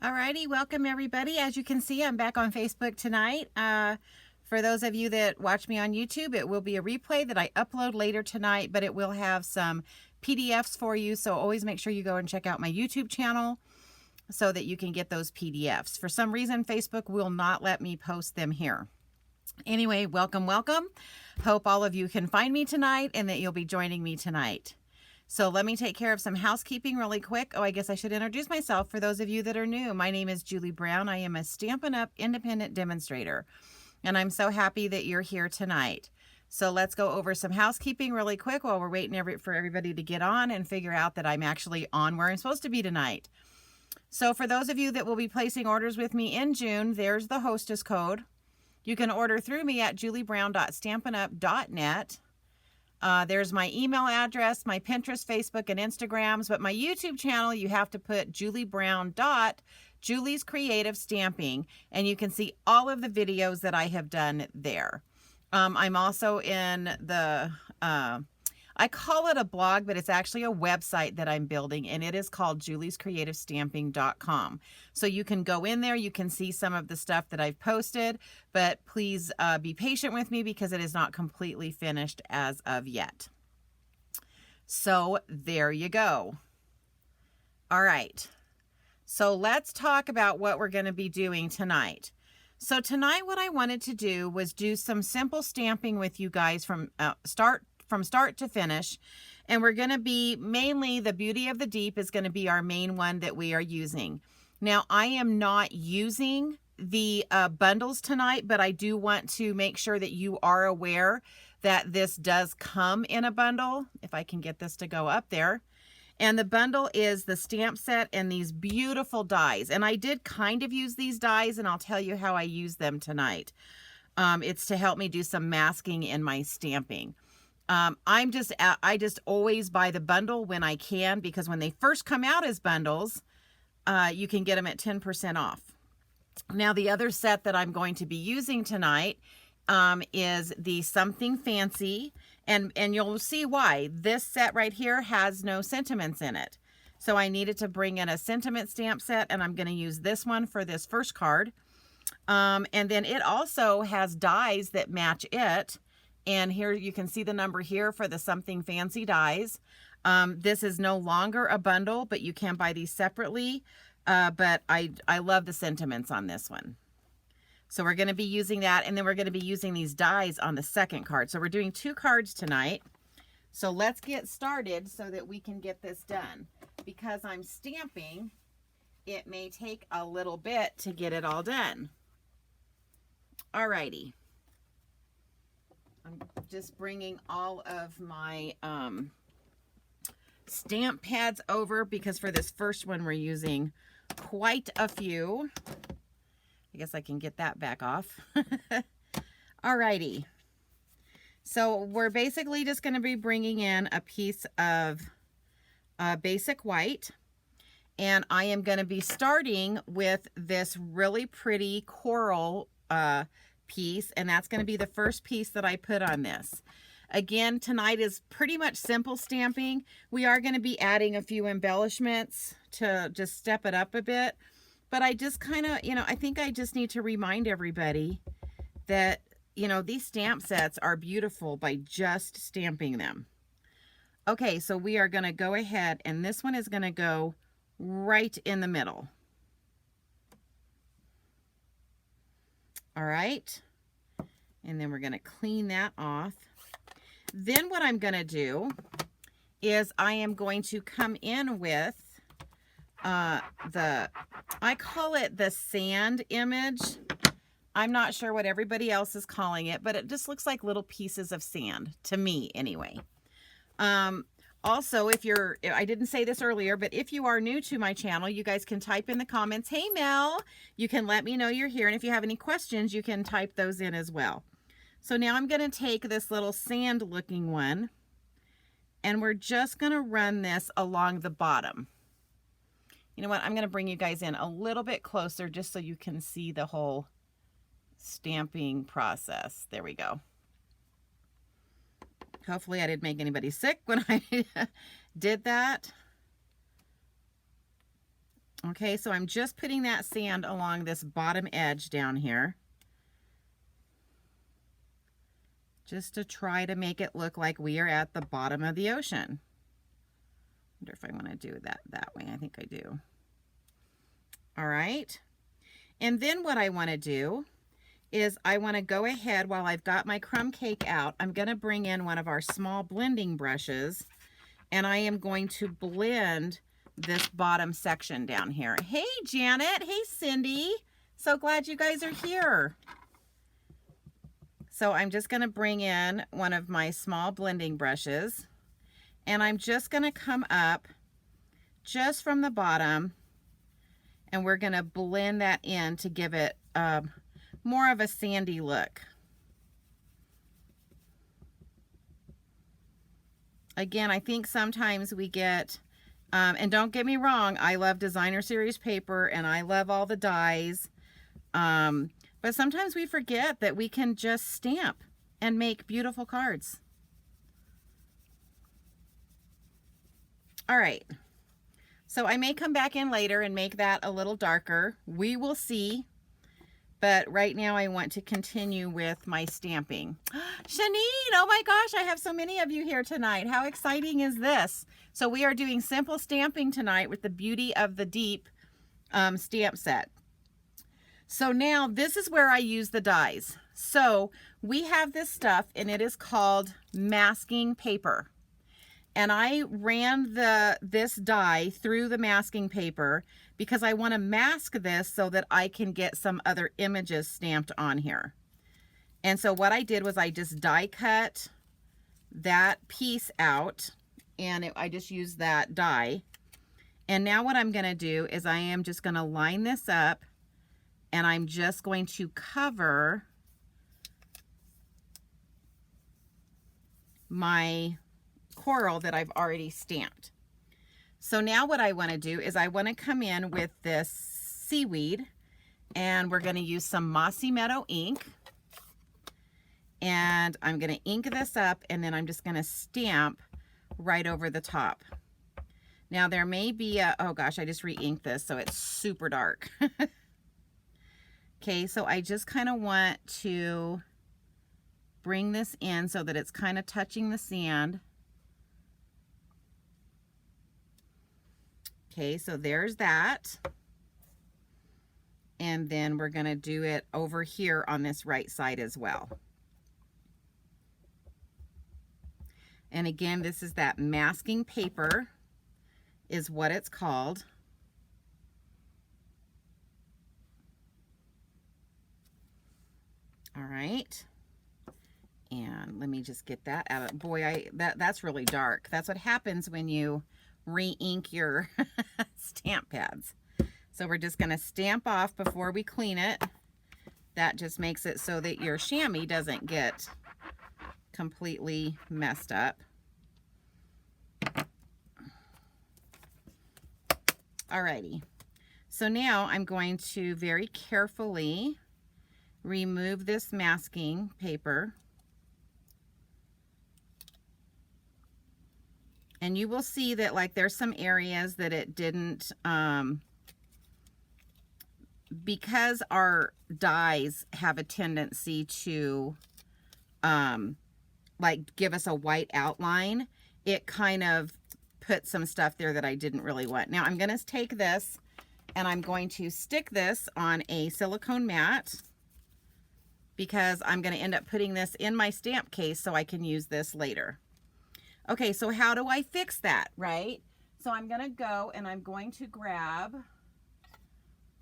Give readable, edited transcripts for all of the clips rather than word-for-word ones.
Alrighty, welcome everybody. As you can see, I'm back on Facebook tonight. For those of you that watch me on YouTube, it will be a replay that I upload later tonight, but it will have some PDFs for you. So always make sure you go and check out my YouTube channel so that you can get those PDFs. For some reason, Facebook will not let me post them here. Anyway, welcome, welcome. Hope all of you can find me tonight and that you'll be joining me tonight. So let me take care of some housekeeping really quick. Oh, I guess I should introduce myself for those of you that are new. My name is Julie Brown. I am a Stampin' Up! Independent demonstrator, and I'm so happy that you're here tonight. So let's go over some housekeeping really quick while we're waiting for everybody to get on and figure out that I'm actually on where I'm supposed to be tonight. So for those of you that will be placing orders with me in June, there's the hostess code. You can order through me at juliebrown.stampinup.net. There's my email address, my Pinterest, Facebook, and Instagrams, but my YouTube channel, you have to put Julie Brown Julie's Creative Stamping, and you can see all of the videos that I have done there. I'm also in the, I call it a blog, but it's actually a website that I'm building, and it is called juliescreativestamping.com. So you can go in there, you can see some of the stuff that I've posted, but please be patient with me because it is not completely finished as of yet. So there you go. All right. So let's talk about what we're going to be doing tonight. So tonight what I wanted to do was do some simple stamping with you guys from start to finish, and we're going to be mainly the Beauty of the Deep is going to be our main one that we are using. Now I am not using the bundles tonight, but I do want to make sure that you are aware that this does come in a bundle, if I can get this to go up there. And the bundle is the stamp set and these beautiful dies, and I did kind of use these dies, and I'll tell you how I use them tonight. It's to help me do some masking in my stamping. I just always buy the bundle when I can, because when they first come out as bundles, you can get them at 10% off. Now, the other set that I'm going to be using tonight is the Something Fancy, and you'll see why. This set right here has no sentiments in it. So I needed to bring in a sentiment stamp set, and I'm going to use this one for this first card. And then it also has dies that match it. And here you can see the number here for the Something Fancy dies. This is no longer a bundle, but you can buy these separately. But I love the sentiments on this one. So we're going to be using that, and then we're going to be using these dies on the second card. So we're doing 2 cards tonight. So let's get started so that we can get this done. Because I'm stamping, it may take a little bit to get it all done. Alrighty. I'm just bringing all of my stamp pads over, because for this first one we're using quite a few. I guess I can get that back off. Alrighty. So we're basically just going to be bringing in a piece of basic white. And I am going to be starting with this really pretty coral piece. And that's going to be the first piece that I put on this. Again, tonight is pretty much simple stamping. We are going to be adding a few embellishments to just step it up a bit. But I just kind of, I think I just need to remind everybody that, these stamp sets are beautiful by just stamping them. Okay, so we are going to go ahead, and this one is going to go right in the middle. All right. And then we're going to clean that off. Then what I'm going to do is I am going to come in with I call it the sand image. I'm not sure what everybody else is calling it, but it just looks like little pieces of sand to me anyway. Also, I didn't say this earlier, but if you are new to my channel, you guys can type in the comments, "Hey Mel," you can let me know you're here. And if you have any questions, you can type those in as well. So now I'm going to take this little sand looking one, and we're just going to run this along the bottom. You know what? I'm going to bring you guys in a little bit closer just so you can see the whole stamping process. There we go. Hopefully I didn't make anybody sick when I did that. Okay, so I'm just putting that sand along this bottom edge down here, just to try to make it look like we are at the bottom of the ocean. I wonder if I want to do that way. I think I do. All right. And then what I want to do is I want to go ahead while I've got my crumb cake out. I'm going to bring in one of our small blending brushes, and I am going to blend this bottom section down here. Hey, Janet. Hey, Cindy. So glad you guys are here. So I'm just going to bring in one of my small blending brushes, and I'm just going to come up just from the bottom, and we're going to blend that in to give it more of a sandy look. Again, I think sometimes we get, and don't get me wrong, I love designer series paper and I love all the dies, but sometimes we forget that we can just stamp and make beautiful cards. All right. So I may come back in later and make that a little darker. We will see. But right now I want to continue with my stamping. Shanine, oh my gosh, I have so many of you here tonight. How exciting is this? So we are doing simple stamping tonight with the Beauty of the Deep stamp set. So now this is where I use the dies. So we have this stuff and it is called masking paper. And I ran this die through the masking paper because I want to mask this so that I can get some other images stamped on here. And so what I did was I just die cut that piece out, and I just used that die. And now what I'm going to do is I am just going to line this up, and I'm just going to cover my coral that I've already stamped. So now what I want to do is I want to come in with this seaweed, and we're going to use some Mossy Meadow ink, and I'm going to ink this up, and then I'm just going to stamp right over the top. Now there may be a, oh gosh, I just re-inked this so it's super dark. Okay, so I just kind of want to bring this in so that it's kind of touching the sand. Okay, so there's that. And then we're going to do it over here on this right side as well. And again, this is that masking paper is what it's called. All right. And let me just get that out of, boy, that's really dark. That's what happens when you re-ink your stamp pads. So we're just going to stamp off before we clean it. That just makes it so that your chamois doesn't get completely messed up. Alrighty. So now I'm going to very carefully remove this masking paper. And you will see that like there's some areas that it didn't, because our dies have a tendency to like give us a white outline, it kind of put some stuff there that I didn't really want. Now I'm going to take this and I'm going to stick this on a silicone mat because I'm going to end up putting this in my stamp case so I can use this later. Okay, so how do I fix that, right? So I'm going to go and I'm going to grab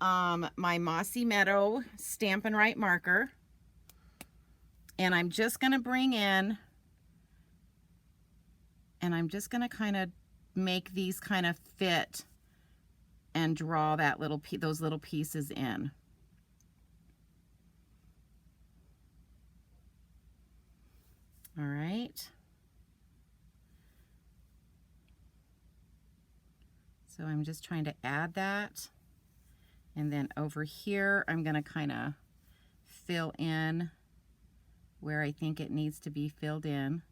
my Mossy Meadow Stampin' Right marker, and I'm just going to bring in, and I'm just going to kind of make these kind of fit and draw that little those little pieces in. All right. So I'm just trying to add that. And then over here, I'm going to kind of fill in where I think it needs to be filled in.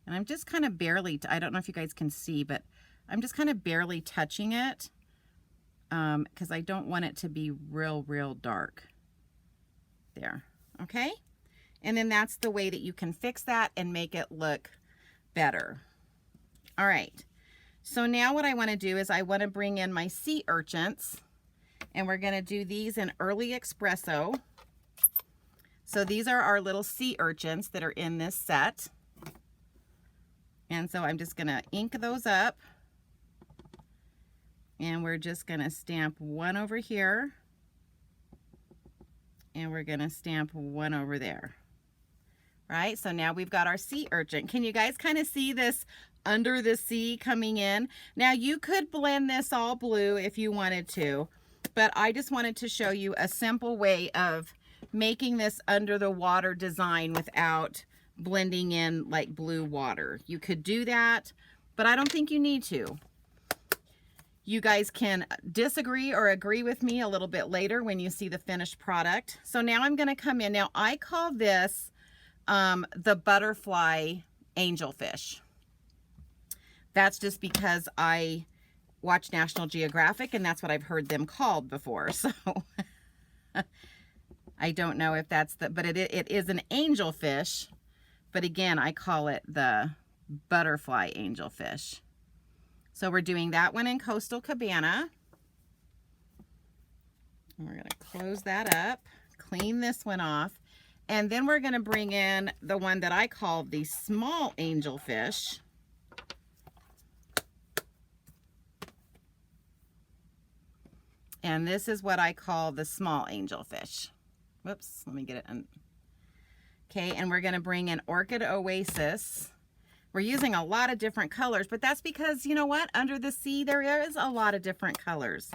And I'm just kind of barely, I don't know if you guys can see, but I'm just kind of barely touching it because I don't want it to be real dark. There, okay? And then that's the way that you can fix that and make it look better. All right, so now what I want to do is I want to bring in my sea urchins, and we're going to do these in early espresso. So these are our little sea urchins that are in this set. And so I'm just going to ink those up. And we're just going to stamp one over here. And we're going to stamp one over there. Right? So now we've got our sea urchin. Can you guys kind of see this under the sea coming in? Now you could blend this all blue if you wanted to, but I just wanted to show you a simple way of making this under the water design without blending in like blue water. You could do that, but I don't think you need to. You guys can disagree or agree with me a little bit later when you see the finished product. So now I'm going to come in. Now I call this the butterfly angelfish. That's just because I watch National Geographic and that's what I've heard them called before. So I don't know if that's but it is an angelfish. But again, I call it the butterfly angelfish. So we're doing that one in Coastal Cabana. And we're going to close that up, clean this one off, and then we're going to bring in the one that I call the small angelfish. And this is what I call the small angelfish. Whoops, let me get it. Okay, and we're going to bring in Orchid Oasis. We're using a lot of different colors, but that's because, you know what? Under the sea, there is a lot of different colors.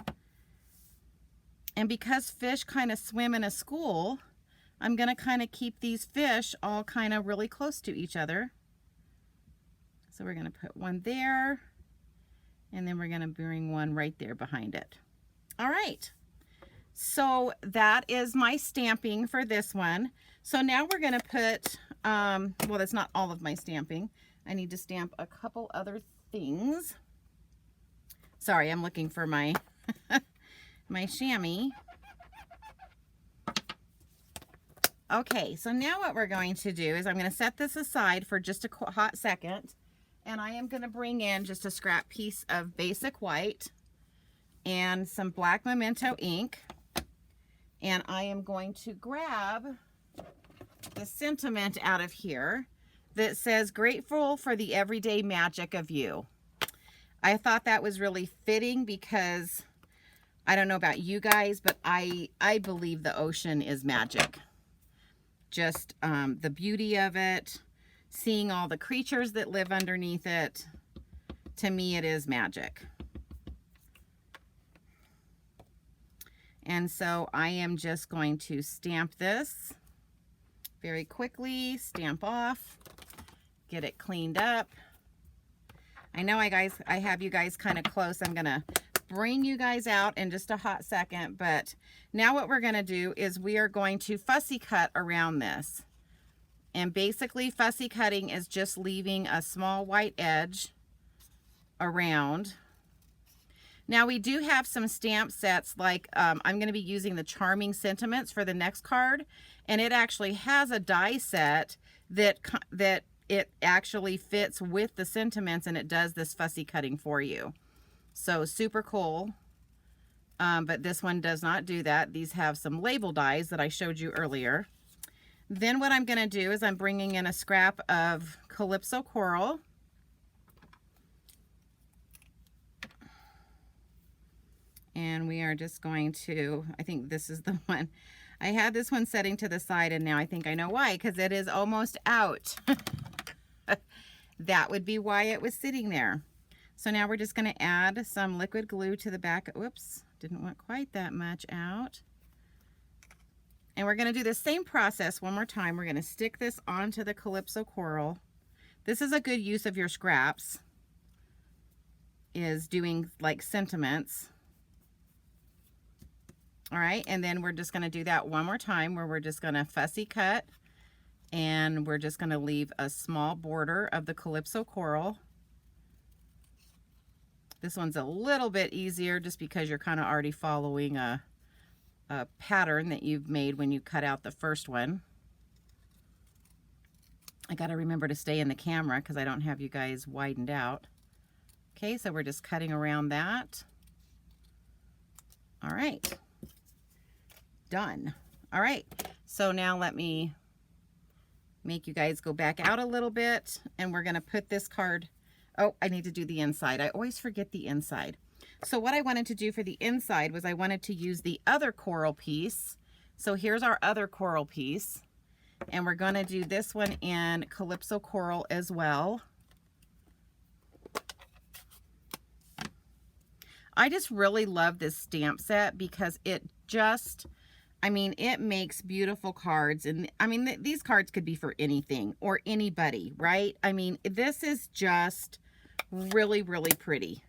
And because fish kind of swim in a school, I'm going to kind of keep these fish all kind of really close to each other. So we're going to put one there, and then we're going to bring one right there behind it. All right. So that is my stamping for this one. So now we're going to put, well, that's not all of my stamping. I need to stamp a couple other things. Sorry, I'm looking for my, my chamois. Okay, so now what we're going to do is I'm going to set this aside for just a hot second. And I am going to bring in just a scrap piece of basic white and some black memento ink. And I am going to grab the sentiment out of here that says, "Grateful for the everyday magic of you." I thought that was really fitting because I don't know about you guys, but I believe the ocean is magic. Just the beauty of it, seeing all the creatures that live underneath it, to me it is magic. And so I am just going to stamp this very quickly, stamp off, get it cleaned up. I know I have you guys kind of close. I'm gonna bring you guys out in just a hot second, but now what we're gonna do is we are going to fussy cut around this. And basically fussy cutting is just leaving a small white edge around. Now we do have some stamp sets, like I'm going to be using the Charming Sentiments for the next card, and it actually has a die set that it actually fits with the sentiments, and it does this fussy cutting for you. So super cool. But this one does not do that. These have some label dies that I showed you earlier. Then what I'm going to do is I'm bringing in a scrap of Calypso Coral. And we are just going to, I think this is the one. I had this one setting to the side, and now I think I know why, because it is almost out. That would be why it was sitting there. So now we're just going to add some liquid glue to the back. Whoops, didn't want quite that much out. And we're going to do the same process one more time. We're going to stick this onto the Calypso Coral. This is a good use of your scraps, is doing like sentiments. All right, and then we're just going to do that one more time where we're just going to fussy cut, and we're just going to leave a small border of the Calypso Coral This one's a little bit easier just because you're kind of already following a pattern that you've made when you cut out the first one. I got to remember to stay in the camera because I don't have you guys widened out. Okay, so we're just cutting around that. All right, done. All right, so now let me make you guys go back out a little bit, and we're gonna put this card, oh, I need to do the inside. I always forget the inside. So what I wanted to do for the inside was I wanted to use the other coral piece. So here's our other coral piece, and we're gonna do this one in Calypso Coral as well. I just really love this stamp set because it just, I mean, it makes beautiful cards. And I mean, these cards could be for anything or anybody, right? I mean, this is just really, really pretty.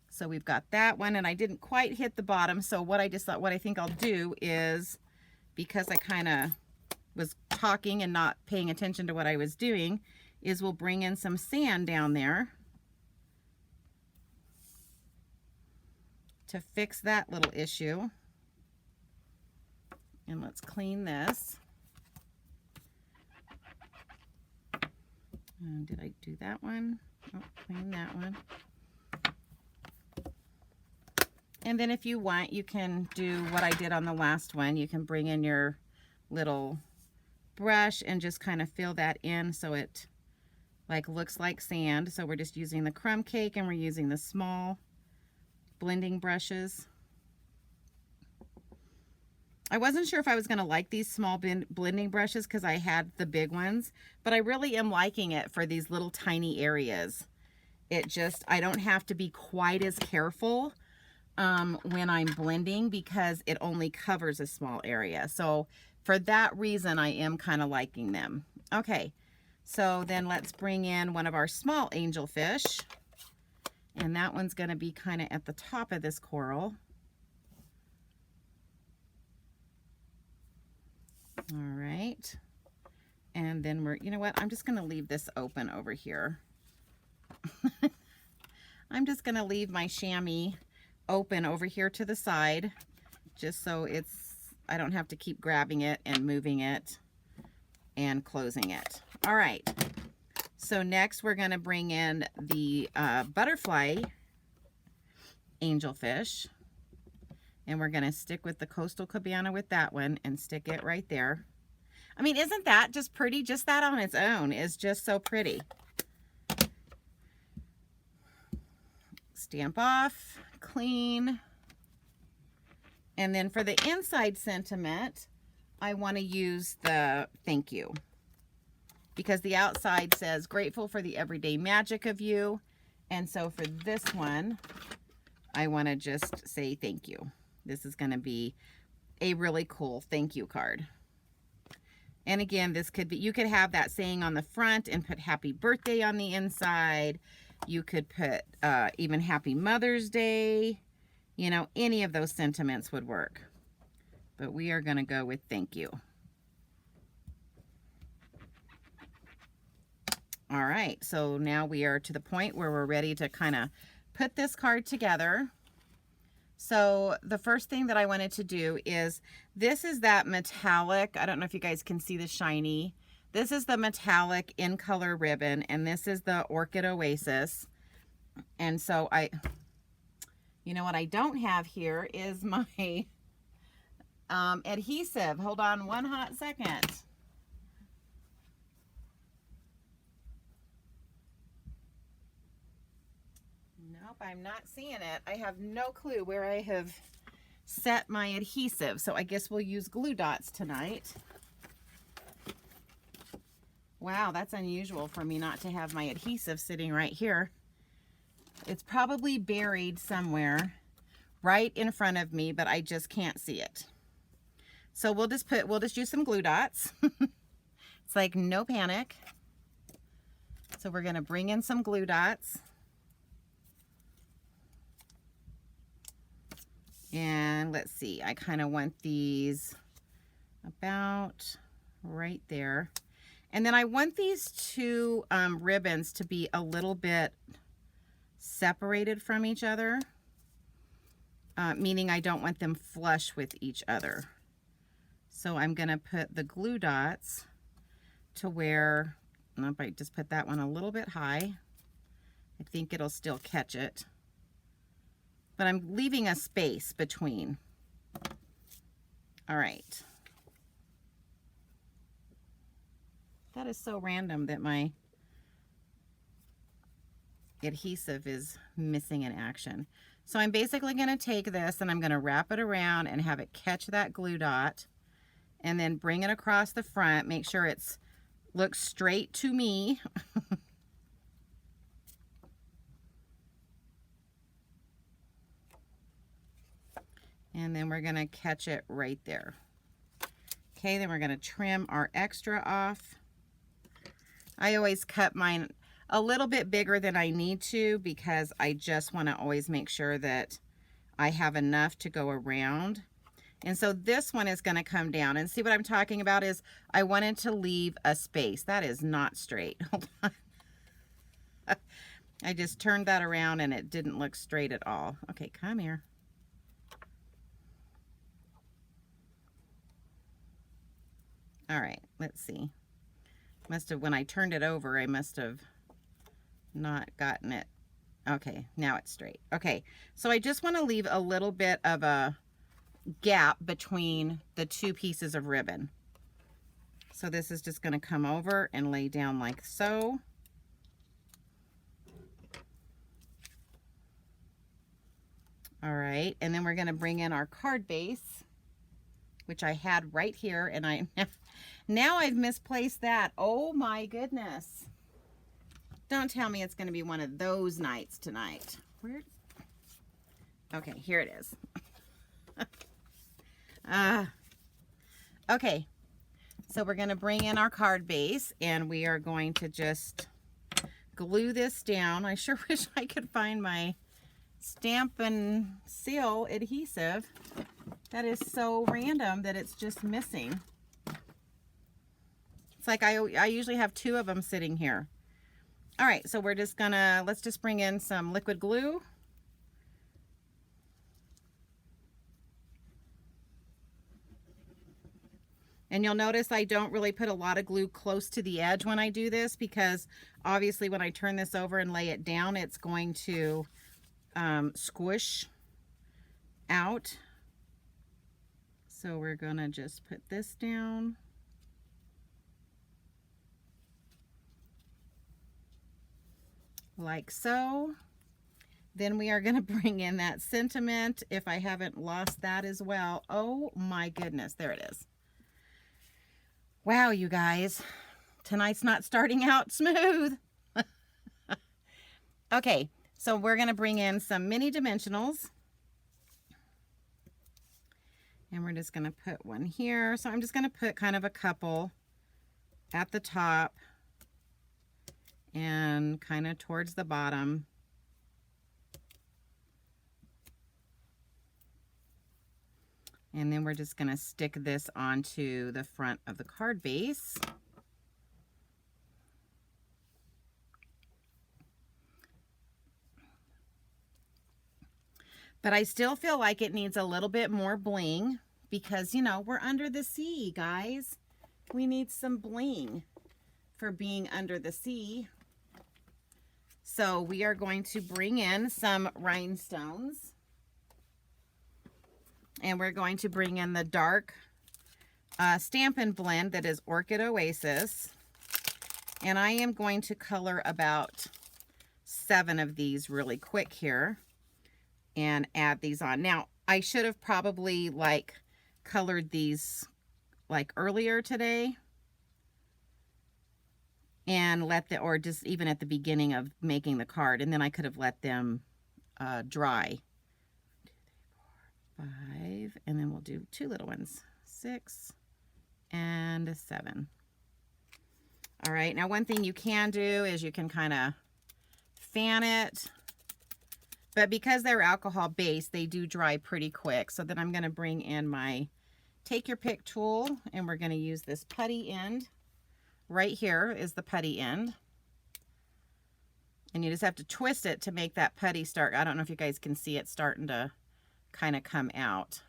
So we've got that one, and I didn't quite hit the bottom. So what I just thought, what I think I'll do is, because I kind of was talking and not paying attention to what I was doing, is we'll bring in some sand down there to fix that little issue. And let's clean this. Did I do that one? Oh, clean that one. And then if you want, you can do what I did on the last one. You can bring in your little brush and just kind of fill that in so it like looks like sand. So we're just using the crumb cake, and we're using the small blending brushes. I wasn't sure if I was going to like these small blending brushes because I had the big ones, but I really am liking it for these little tiny areas. It just, I don't have to be quite as careful when I'm blending because it only covers a small area. So for that reason, I am kind of liking them. Okay, so then let's bring in one of our small angelfish. And that one's going to be kind of at the top of this coral. All right. And then we're, you know what? I'm just going to leave this open over here. I'm just going to leave my chamois open over here to the side, just so I don't have to keep grabbing it and moving it and closing it. All right. So next we're going to bring in the butterfly angelfish, and we're going to stick with the Coastal Cabana with that one and stick it right there. I mean, isn't that just pretty? Just that on its own is just so pretty. Stamp off, clean. And then for the inside sentiment, I want to use the thank you, because the outside says grateful for the everyday magic of you. And so for this one, I want to just say thank you. This is going to be a really cool thank you card. And again, this could be, you could have that saying on the front and put happy birthday on the inside. You could put even happy Mother's Day. You know, any of those sentiments would work. But we are going to go with thank you. All right, so now we are to the point where we're ready to kind of put this card together. So the first thing that I wanted to do is, this is that metallic, I don't know if you guys can see the shiny. This is the metallic in color ribbon, and this is the Orchid Oasis. And so you know what I don't have here is my adhesive. Hold on one hot second. Nope, I'm not seeing it. I have no clue where I have set my adhesive. So I guess we'll use glue dots tonight. Wow, that's unusual for me not to have my adhesive sitting right here. It's probably buried somewhere right in front of me, but I just can't see it. So we'll just use some glue dots. It's like no panic. So we're gonna bring in some glue dots. And let's see, I kind of want these about right there. And then I want these two ribbons to be a little bit separated from each other, meaning I don't want them flush with each other. So I'm going to put the glue dots to where, I might just put that one a little bit high. I think it'll still catch it. But I'm leaving a space between. All right. That is so random that my adhesive is missing in action. So I'm basically going to take this and I'm going to wrap it around and have it catch that glue dot, and then bring it across the front. Make sure it's looks straight to me. And then we're going to catch it right there. Okay, then we're going to trim our extra off. I always cut mine a little bit bigger than I need to because I just want to always make sure that I have enough to go around. And so this one is going to come down, and see what I'm talking about is I wanted to leave a space. That is not straight. Hold on. I just turned that around and it didn't look straight at all. Okay, come here. All right, let's see. Must have, when I turned it over, I must have not gotten it. Okay, now it's straight. Okay, so I just want to leave a little bit of a gap between the two pieces of ribbon. So this is just going to come over and lay down like so. All right, and then we're going to bring in our card base, which I had right here, and now I've misplaced that. Oh my goodness. Don't tell me it's going to be one of those nights tonight. Where? Okay, here it is. Okay, so we're going to bring in our card base, and we are going to just glue this down. I sure wish I could find my Stampin' Seal adhesive. That is so random that it's just missing. It's like I usually have two of them sitting here. All right, so we're just gonna, let's just bring in some liquid glue. And you'll notice I don't really put a lot of glue close to the edge when I do this, because obviously when I turn this over and lay it down, it's going to squish out. So we're gonna just put this down. Like so. Then we are gonna bring in that sentiment, if I haven't lost that as well. Oh my goodness, there it is. Wow, you guys, tonight's not starting out smooth. Okay, so we're gonna bring in some mini dimensionals. And we're just gonna put one here. So I'm just gonna put kind of a couple at the top and kind of towards the bottom. And then we're just gonna stick this onto the front of the card base. But I still feel like it needs a little bit more bling because, you know, we're under the sea, guys. We need some bling for being under the sea. So we are going to bring in some rhinestones. And we're going to bring in the dark Stampin' blend that is Orchid Oasis. And I am going to color about 7 of these really quick here and add these on. Now, I should have probably like colored these like earlier today and or just even at the beginning of making the card, and then I could have let them dry. 2, 3, 4, 5, and then we'll do 2 little ones, 6 and 7. All right, now one thing you can do is you can kind of fan it, but because they're alcohol based, they do dry pretty quick. So then I'm going to bring in my take your pick tool, and we're going to use this putty end. Right here is the putty end. And you just have to twist it to make that putty start. I don't know if you guys can see it starting to kind of come out.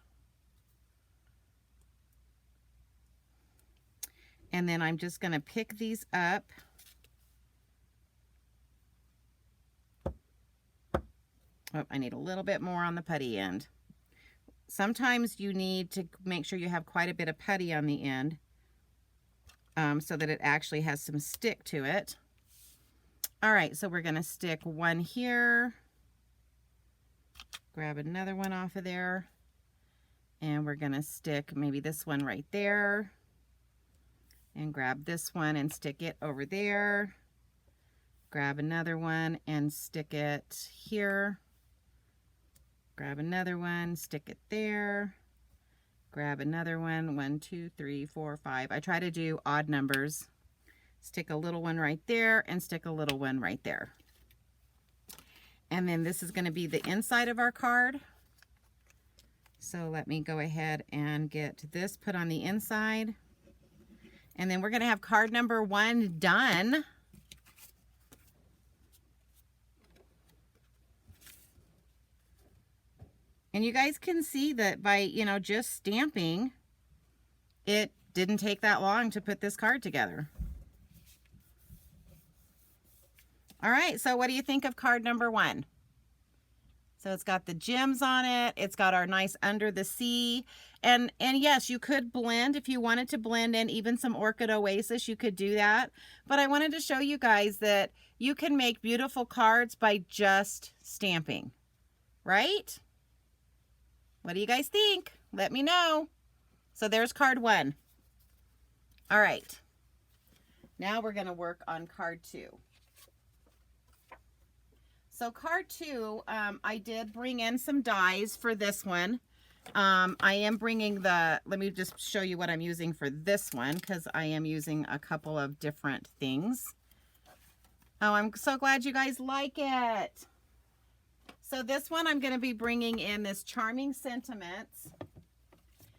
And then I'm just going to pick these up. Oh, I need a little bit more on the putty end. Sometimes you need to make sure you have quite a bit of putty on the end so that it actually has some stick to it. All right, so we're going to stick one here. Grab another one off of there. And we're going to stick maybe this one right there. And grab this one and stick it over there. Grab another one and stick it here. Grab another one, stick it there. Grab another one, 1, 2, 3, 4, 5. I try to do odd numbers. Stick a little one right there and stick a little one right there. And then this is going to be the inside of our card. So let me go ahead and get this put on the inside. And then we're going to have card number 1 done. And you guys can see that by, you know, just stamping, it didn't take that long to put this card together. All right, so what do you think of card number 1? So it's got the gems on it. It's got our nice under the sea. And yes, you could blend if you wanted to blend in even some Orchid Oasis, you could do that. But I wanted to show you guys that you can make beautiful cards by just stamping, right? What do you guys think? Let me know. So there's card 1. All right. Now we're going to work on card 2. So card 2, I did bring in some dies for this one. I am bringing let me just show you what I'm using for this one, because I am using a couple of different things. Oh, I'm so glad you guys like it. So this one, I'm going to be bringing in this Charming Sentiments.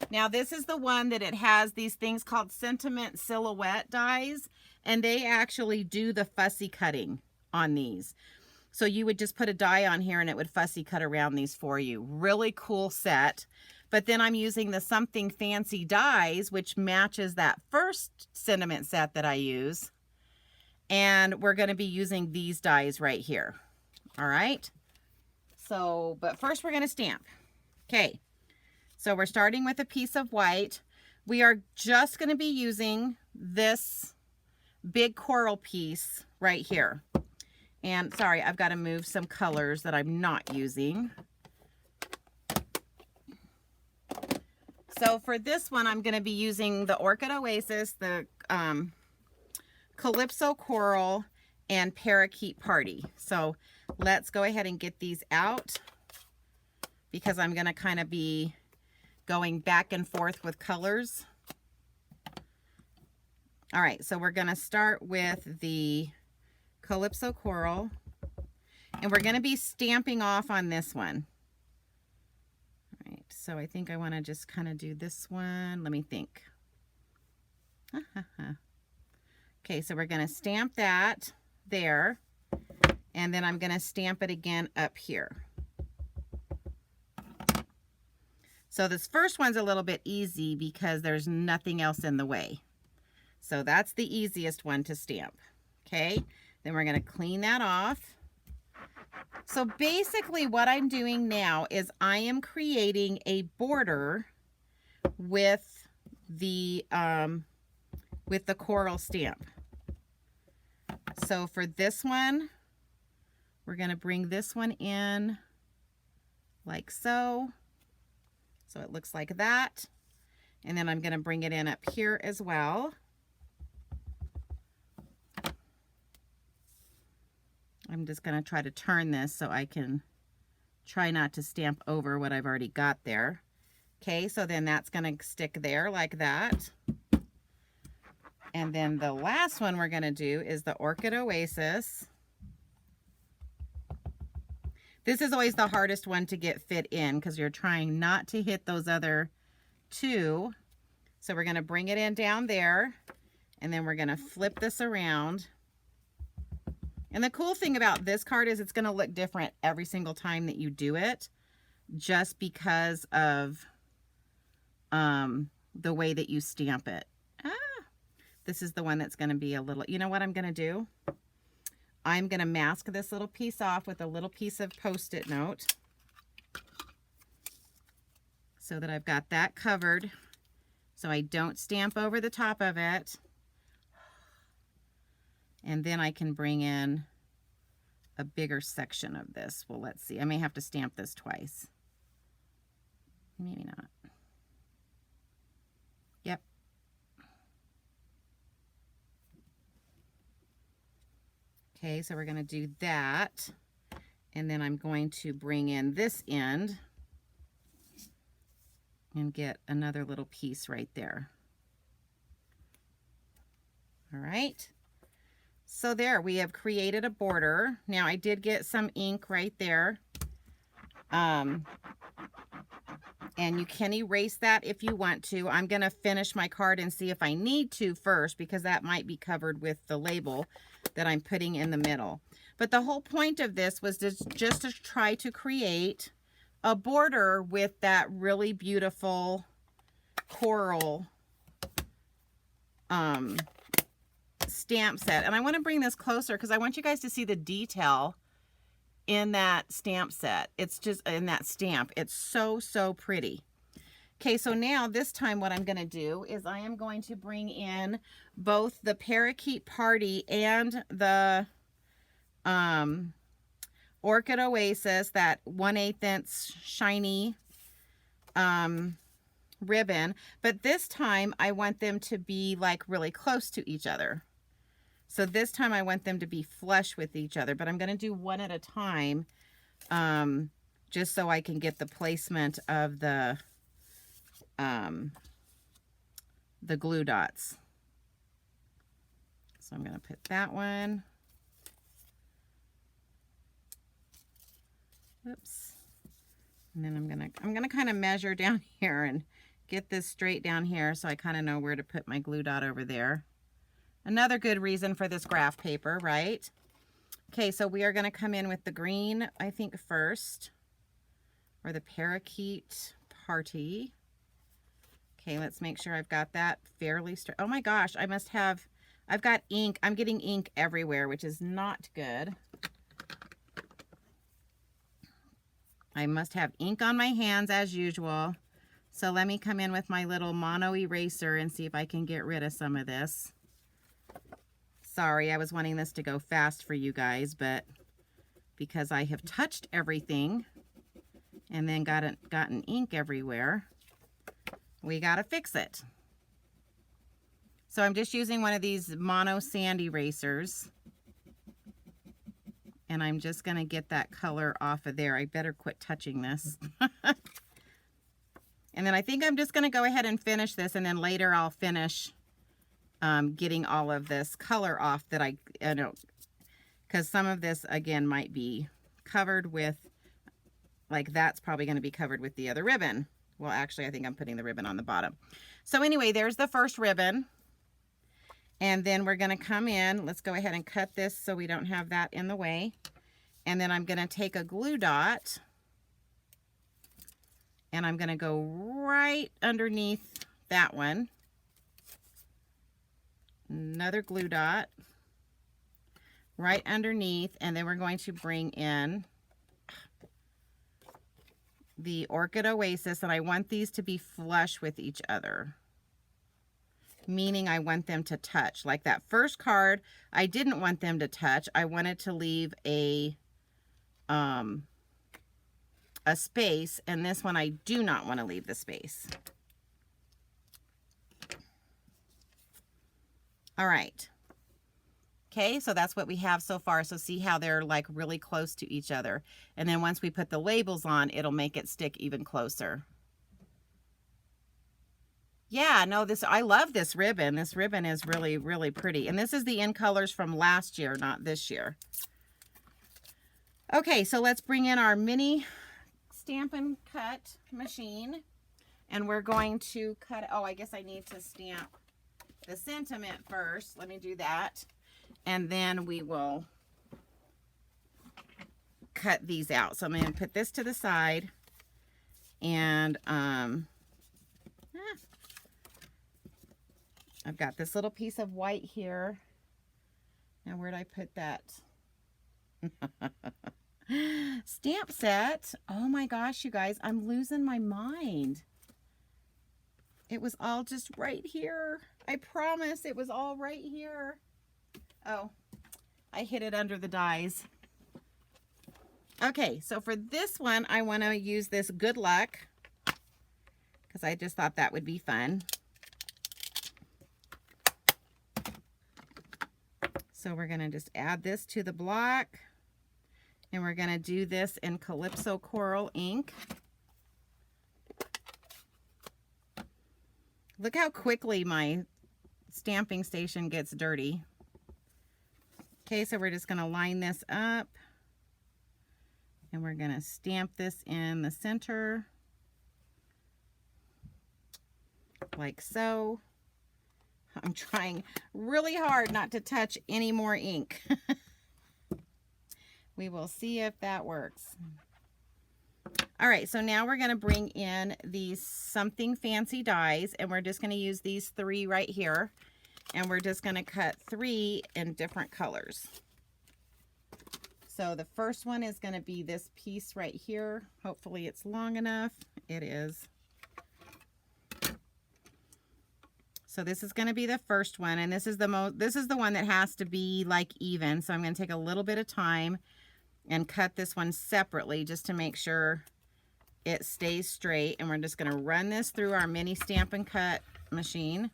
Now this is the one that it has these things called Sentiment Silhouette dies, and they actually do the fussy cutting on these. So you would just put a die on here and it would fussy cut around these for you. Really cool set. But then I'm using the Something Fancy dies, which matches that first sentiment set that I use. And we're going to be using these dies right here. All right. So, but first we're going to stamp. Okay. So we're starting with a piece of white. We are just going to be using this big coral piece right here. And sorry, I've got to move some colors that I'm not using. So for this one, I'm going to be using the Orchid Oasis, the Calypso Coral, and Parakeet Party. So let's go ahead and get these out, because I'm going to kind of be going back and forth with colors. All right, so we're going to start with the Calypso Coral, and we're going to be stamping off on this one. All right, so I think I want to just kind of do this one. Let me think. Okay, so we're going to stamp that there, and then I'm going to stamp it again up here. So this first one's a little bit easy because there's nothing else in the way. So that's the easiest one to stamp. Okay. Then we're going to clean that off. So basically what I'm doing now is I am creating a border with the coral stamp. So for this one, we're going to bring this one in like so. So it looks like that. And then I'm going to bring it in up here as well. I'm just going to try to turn this so I can try not to stamp over what I've already got there. Okay, so then that's going to stick there like that. And then the last one we're going to do is the Orchid Oasis. This is always the hardest one to get fit in because you're trying not to hit those other two. So we're going to bring it in down there, and then we're going to flip this around. And the cool thing about this card is it's going to look different every single time that you do it, just because of the way that you stamp it. This is the one that's going to be a little, you know what I'm going to do? I'm going to mask this little piece off with a little piece of Post-it note so that I've got that covered so I don't stamp over the top of it. And then I can bring in a bigger section of this. Well, let's see. I may have to stamp this twice. Maybe not. Yep. Okay, so we're going to do that. And then I'm going to bring in this end and get another little piece right there. All right. So there, we have created a border. Now I did get some ink right there. And you can erase that if you want to. I'm going to finish my card and see if I need to first, because that might be covered with the label that I'm putting in the middle. But the whole point of this was just to try to create a border with that really beautiful coral stamp set. And I want to bring this closer because I want you guys to see the detail in that stamp set. It's just in that stamp. It's so, so pretty. Okay, so now this time what I'm going to do is I am going to bring in both the Parakeet Party and the Orchid Oasis, that 1/8 inch shiny ribbon. But this time I want them to be like really close to each other. So this time I want them to be flush with each other, but I'm going to do one at a time just so I can get the placement of the glue dots. So I'm going to put that one. Oops. And then I'm going to kind of measure down here and get this straight down here so I kind of know where to put my glue dot over there. Another good reason for this graph paper, right? Okay, so we are going to come in with the green, I think, first, or the Parakeet Party. Okay, let's make sure I've got that fairly straight. Oh my gosh, I've got ink. I'm getting ink everywhere, which is not good. I must have ink on my hands as usual. So let me come in with my little mono eraser and see if I can get rid of some of this. Sorry, I was wanting this to go fast for you guys, but because I have touched everything and then gotten ink everywhere, we gotta fix it. So I'm just using one of these mono sand erasers, and I'm just gonna get that color off of there. I better quit touching this. And then I think I'm just gonna go ahead and finish this, and then later I'll finish getting all of this color off that I know, because some of this again might be covered with, like that's probably going to be covered with the other ribbon. Well, actually, I think I'm putting the ribbon on the bottom. So anyway, there's the first ribbon. And then we're going to come in. Let's go ahead and cut this so we don't have that in the way. And then I'm going to take a glue dot and I'm going to go right underneath that one. Another glue dot right underneath, and then we're going to bring in the Orchid Oasis, and I want these to be flush with each other, meaning I want them to touch. Like that first card, I didn't want them to touch. I wanted to leave a space, and this one I do not want to leave the space. All right. Okay, so that's what we have so far. So see how they're like really close to each other. And then once we put the labels on, it'll make it stick even closer. Yeah, no, I love this ribbon. This ribbon is really, really pretty. And this is the in colors from last year, not this year. Okay, so let's bring in our mini Stampin' Cut machine. And we're going to cut, oh, I guess I need to stamp the sentiment first. Let me do that. And then we will cut these out. So I'm going to put this to the side, and I've got this little piece of white here. Now, where'd I put that? Stamp set. Oh my gosh, you guys, I'm losing my mind. It was all just right here. I promise it was all right here. Oh, I hid it under the dies. Okay, so for this one, I want to use this Good Luck because I just thought that would be fun. So we're going to just add this to the block, and we're going to do this in Calypso Coral ink. Look how quickly my stamping station gets dirty. Okay, so we're just going to line this up, and we're going to stamp this in the center like so. I'm trying really hard not to touch any more ink. We will see if that works. All right, so now we're going to bring in these Something Fancy dies, and we're just going to use these 3 right here, and we're just going to cut 3 in different colors. So the first one is going to be this piece right here. Hopefully it's long enough. It is. So this is going to be the first one, and this is the one that has to be like even. So I'm going to take a little bit of time and cut this one separately just to make sure it stays straight. And we're just going to run this through our mini Stampin' Cut machine.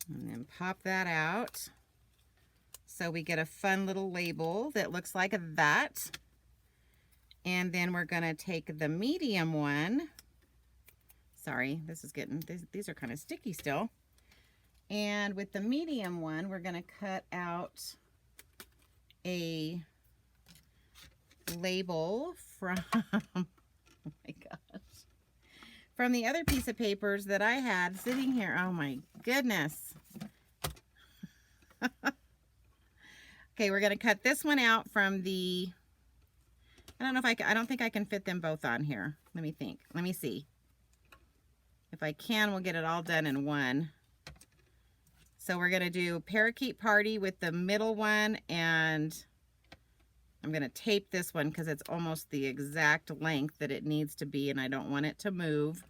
And then pop that out. So we get a fun little label that looks like that. And then we're going to take the medium one. Sorry, this is getting, these are kind of sticky still. And with the medium one, we're going to cut out a label from, oh my gosh, from the other piece of papers that I had sitting here. Oh my goodness. Okay, we're going to cut this one out from the, I don't know if I don't think I can fit them both on here. Let me think. Let me see. If I can, we'll get it all done in one. So we're going to do Parakeet Party with the middle one, and I'm going to tape this one because it's almost the exact length that it needs to be, and I don't want it to move.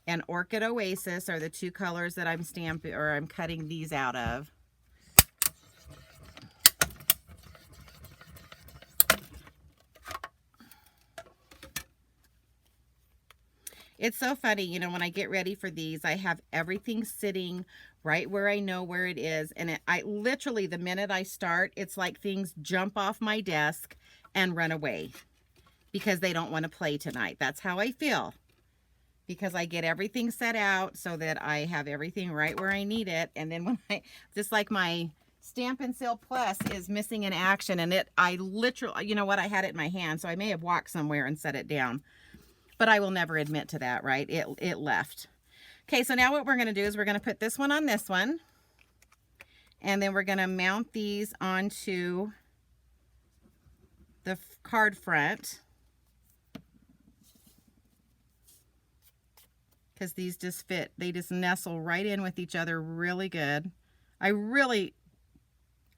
And Orchid Oasis are the 2 colors that I'm stamping, or I'm cutting these out of. It's so funny, you know, when I get ready for these, I have everything sitting right where I know where it is. And I literally, the minute I start, it's like things jump off my desk and run away because they don't want to play tonight. That's how I feel, because I get everything set out so that I have everything right where I need it. And then when just like my Stampin' Seal Plus is missing in action, and I literally, you know what, I had it in my hand, so I may have walked somewhere and set it down. But I will never admit to that, right? It left. Okay, so now what we're going to do is we're going to put this one on this one. And then we're going to mount these onto the card front. Because these just fit. They just nestle right in with each other really good. I really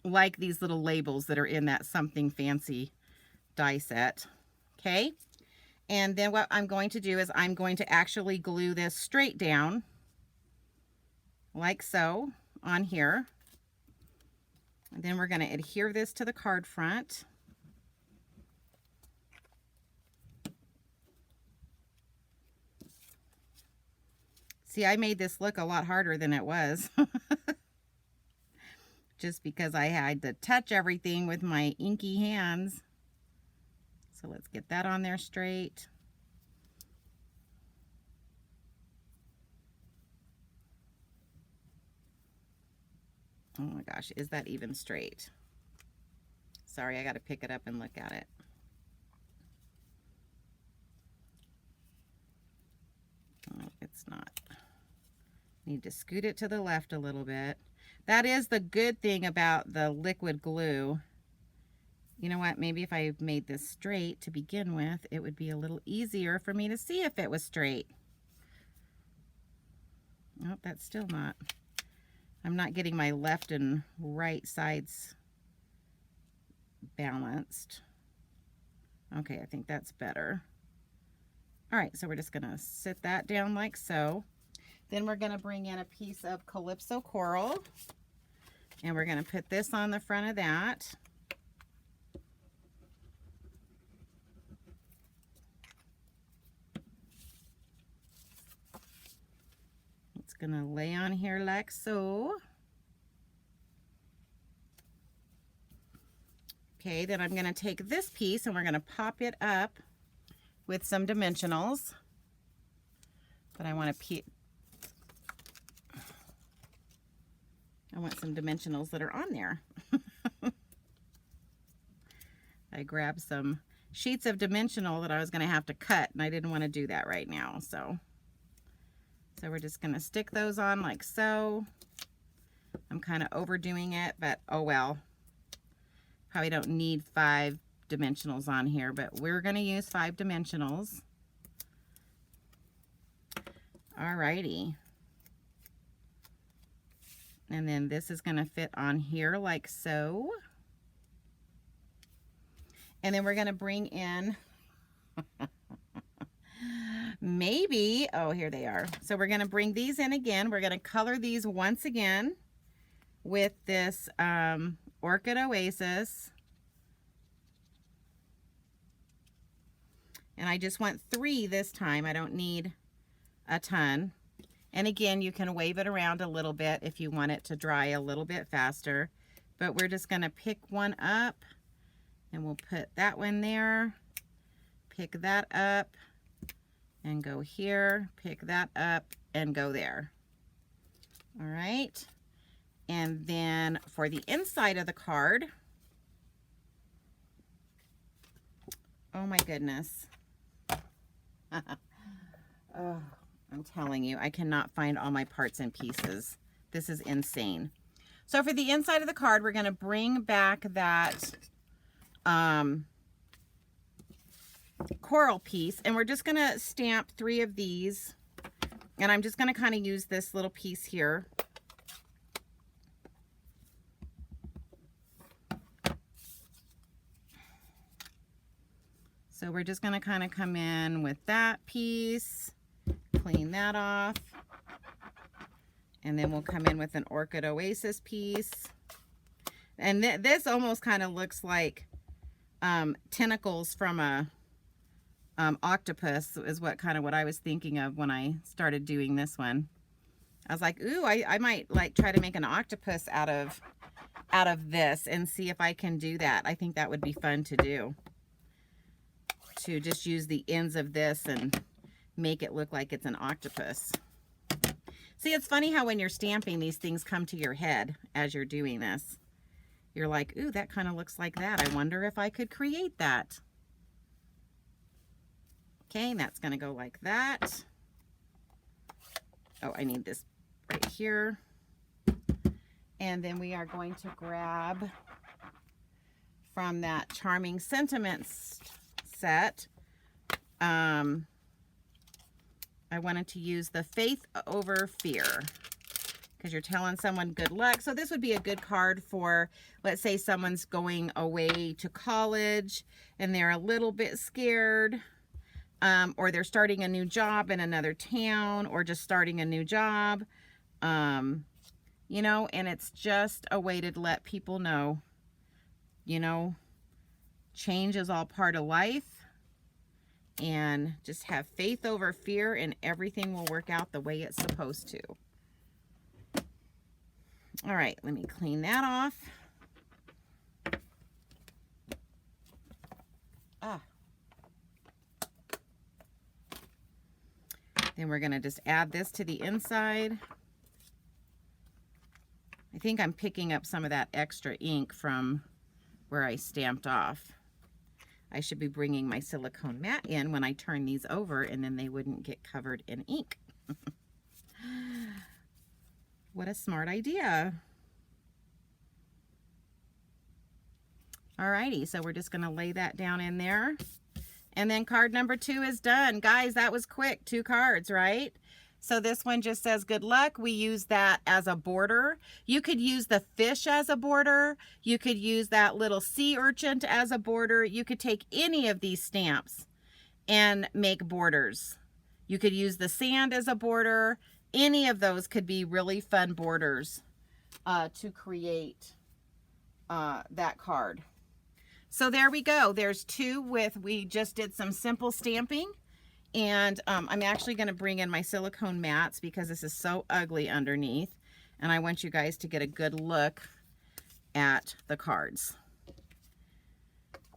like these little labels that are in that Something Fancy die set. Okay. And then what I'm going to do is I'm going to actually glue this straight down, like so, on here. And then we're going to adhere this to the card front. See, I made this look a lot harder than it was. Just because I had to touch everything with my inky hands. So let's get that on there straight. Oh my gosh, is that even straight? Sorry, I got to pick it up and look at it. Oh, it's not. Need to scoot it to the left a little bit. That is the good thing about the liquid glue. You know what? Maybe if I made this straight to begin with, it would be a little easier for me to see if it was straight. Nope, that's still not. I'm not getting my left and right sides balanced. Okay, I think that's better. All right, so we're just gonna sit that down like so. Then we're gonna bring in a piece of Calypso Coral, and we're gonna put this on the front of that. It's gonna lay on here like so. Okay, then I'm gonna take this piece and we're gonna pop it up with some dimensionals. But I want some dimensionals that are on there. I grabbed some sheets of dimensional that I was gonna have to cut, and I didn't want to do that right now, so we're just gonna stick those on like so. I'm kind of overdoing it, but oh well. Probably don't need 5 dimensionals on here, but we're gonna use 5 dimensionals. Alrighty. And then this is gonna fit on here like so. And then we're gonna bring in maybe, oh, here they are. So we're gonna bring these in again. We're gonna color these once again with this Orchid Oasis. And I just want 3 this time. I don't need a ton. And again, you can wave it around a little bit if you want it to dry a little bit faster. But we're just gonna pick one up, and we'll put that one there, pick that up, and go here, pick that up, and go there. All right. And then for the inside of the card, oh my goodness. Oh, I'm telling you, I cannot find all my parts and pieces. This is insane. So for the inside of the card, we're gonna bring back that coral piece, and we're just gonna stamp 3 of these, and I'm just gonna kind of use this little piece here. So we're just gonna kind of come in with that piece, clean that off, and then we'll come in with an Orchid Oasis piece. And this almost kind of looks like tentacles from a octopus is what I was thinking of when I started doing this one. I was like, ooh, I might like try to make an octopus out of this and see if I can do that. I think that would be fun to do. To just use the ends of this and make it look like it's an octopus. See, it's funny how when you're stamping, these things come to your head as you're doing this. You're like, ooh, that kind of looks like that. I wonder if I could create that. Okay, and that's going to go like that. Oh, I need this right here. And then we are going to grab from that Charming Sentiments set. I wanted to use the Faith Over Fear, because you're telling someone good luck. So this would be a good card for, let's say someone's going away to college and they're a little bit scared, or they're starting a new job in another town, or just starting a new job, you know, and it's just a way to let people know, you know, change is all part of life, and just have faith over fear, and everything will work out the way it's supposed to. All right, let me clean that off. Then we're going to just add this to the inside. I think I'm picking up some of that extra ink from where I stamped off. I should be bringing my silicone mat in when I turn these over, and then they wouldn't get covered in ink. What a smart idea. Alrighty, so we're just gonna lay that down in there. And then card number 2 is done. Guys, that was quick, 2 cards, right? So this one just says good luck. We use that as a border. You could use the fish as a border. You could use that little sea urchin as a border. You could take any of these stamps and make borders. You could use the sand as a border. Any of those could be really fun borders to create that card. So there we go. There's 2 we just did some simple stamping. And I'm actually going to bring in my silicone mats because this is so ugly underneath. And I want you guys to get a good look at the cards.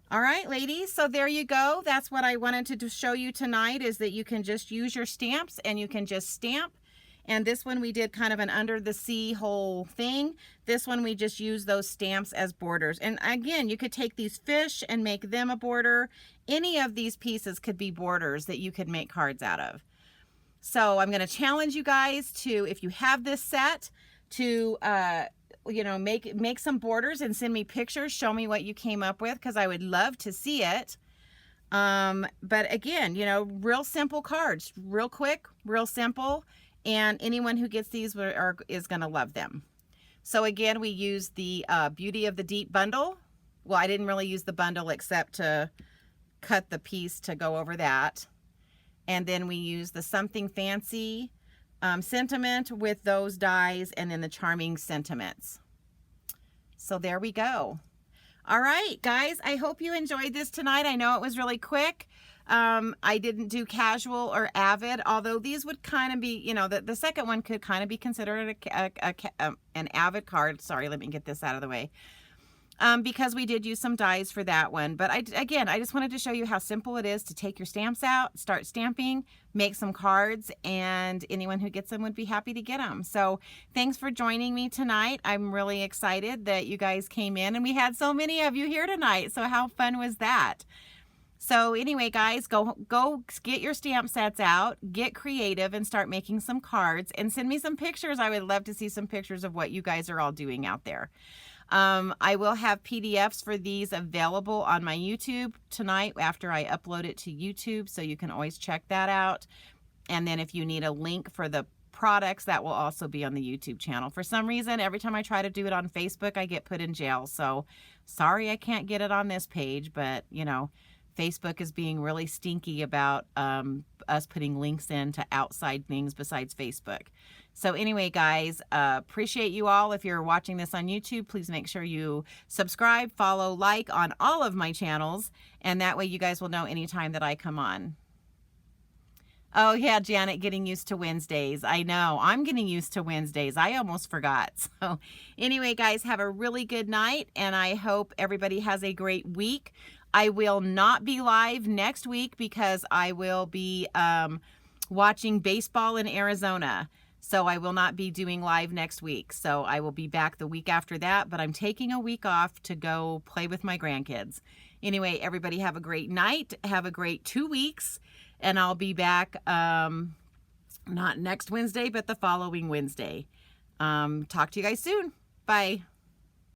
All right, ladies, so there you go. That's what I wanted to show you tonight, is that you can just use your stamps and you can just stamp. And this one we did kind of an under the sea whole thing. This one we just use those stamps as borders. And again, you could take these fish and make them a border. Any of these pieces could be borders that you could make cards out of. So I'm going to challenge you guys to, if you have this set, to you know, make some borders and send me pictures. Show me what you came up with, because I would love to see it. But again, you know, real simple cards, real quick, real simple. And anyone who gets these is going to love them. So again, we use the Beauty of the Deep bundle. Well, I didn't really use the bundle except to cut the piece to go over that. And then we use the Something Fancy sentiment with those dies, and then the Charming sentiments. So there we go. All right, guys, I hope you enjoyed this tonight. I know it was really quick. I didn't do casual or avid, although these would kind of be, you know, the second one could kind of be considered an avid card. Sorry, let me get this out of the way. Because we did use some dies for that one. But again, I just wanted to show you how simple it is to take your stamps out, start stamping, make some cards, and anyone who gets them would be happy to get them. So thanks for joining me tonight. I'm really excited that you guys came in, and we had so many of you here tonight. So how fun was that? So anyway, guys, go get your stamp sets out, get creative, and start making some cards, and send me some pictures. I would love to see some pictures of what you guys are all doing out there. I will have PDFs for these available on my YouTube tonight after I upload it to YouTube, so you can always check that out. And then if you need a link for the products, that will also be on the YouTube channel. For some reason, every time I try to do it on Facebook, I get put in jail. So sorry I can't get it on this page, but you know, Facebook is being really stinky about us putting links into outside things besides Facebook. So anyway, guys, appreciate you all. If you're watching this on YouTube, please make sure you subscribe, follow, like on all of my channels, and that way you guys will know anytime that I come on. Oh yeah, Janet, getting used to Wednesdays. I know, I'm getting used to Wednesdays. I almost forgot. So anyway, guys, have a really good night, and I hope everybody has a great week. I will not be live next week because I will be watching baseball in Arizona. So I will not be doing live next week. So I will be back the week after that, but I'm taking a week off to go play with my grandkids. Anyway, everybody have a great night. Have a great 2 weeks. And I'll be back not next Wednesday, but the following Wednesday. Talk to you guys soon. Bye.